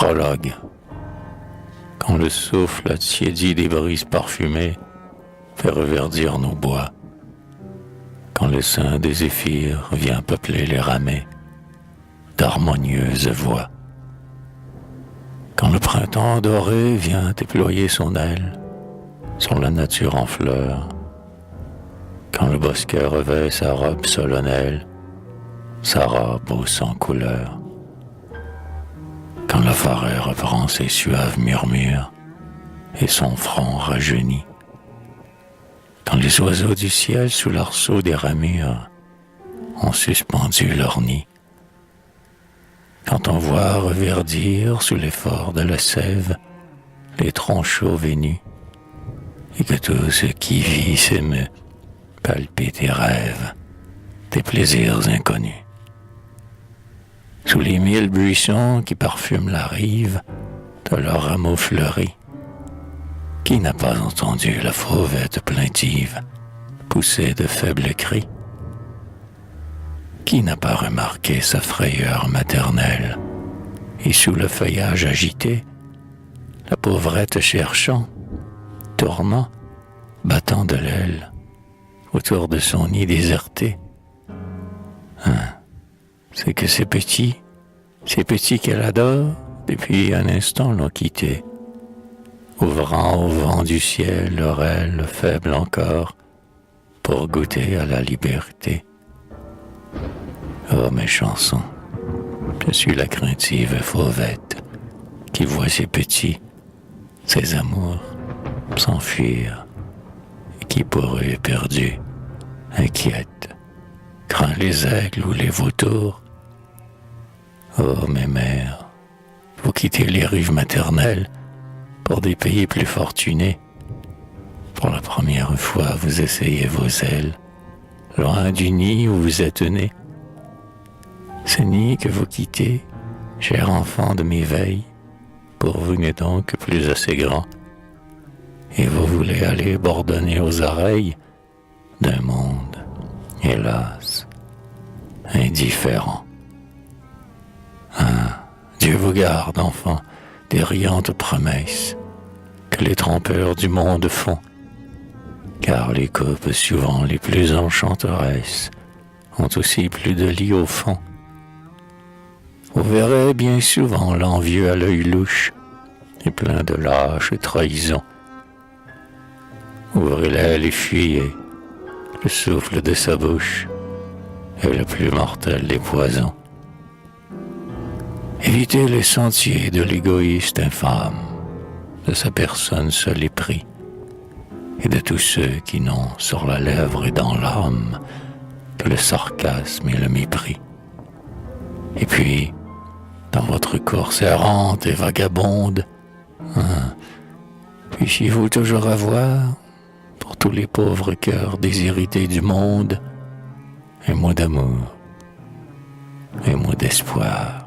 Prologue. Quand le souffle tiédi des brises parfumées fait reverdir nos bois, quand le sein des zéphyrs vient peupler les ramets d'harmonieuses voix, quand le printemps doré vient déployer son aile sur la nature en fleurs, quand le bosquet revêt sa robe solennelle, sa robe aux 100 couleurs, quand la forêt reprend ses suaves murmures et son front rajeunit, quand les oiseaux du ciel sous l'arceau des ramures ont suspendu leur nid, quand on voit reverdir sous l'effort de la sève les troncs chauves et nus, et que tout ce qui vit s'émeut, palpite et rêve des plaisirs inconnus. Sous les 1000 buissons qui parfument la rive de leurs rameaux fleuris, qui n'a pas entendu la fauvette plaintive pousser de faibles cris? Qui n'a pas remarqué sa frayeur maternelle et sous le feuillage agité, la pauvrette cherchant, tournant, battant de l'aile autour de son nid déserté? C'est que ces petits qu'elle adore, depuis un instant l'ont quitté, ouvrant au vent du ciel leur aile faible encore, pour goûter à la liberté. Oh mes chansons, je suis la craintive fauvette qui voit ses petits, ses amours, s'enfuir, et qui pour eux est perdu, inquiète, craint les aigles ou les vautours. Oh mes mères, vous quittez les rives maternelles pour des pays plus fortunés. Pour la première fois, vous essayez vos ailes, loin du nid où vous êtes nés. Ce nid que vous quittez, cher enfant de mes veilles, pour vous n'est donc plus assez grand, et vous voulez aller bourdonner aux oreilles d'un monde, hélas, indifférent. Dieu vous garde, enfant, des riantes promesses que les trompeurs du monde font, car les coupes souvent les plus enchanteresses ont aussi plus de lit au fond. Vous verrez bien souvent l'envieux à l'œil louche et plein de lâches trahisons. Ouvrez l'aile et fuyez, le souffle de sa bouche est le plus mortel des poisons. Évitez les sentiers de l'égoïste infâme, de sa personne seule et pris, et de tous ceux qui n'ont sur la lèvre et dans l'âme que le sarcasme et le mépris. Et puis, dans votre course errante et vagabonde, puissiez-vous toujours avoir, pour tous les pauvres cœurs déshérités du monde, un mot d'amour, un mot d'espoir.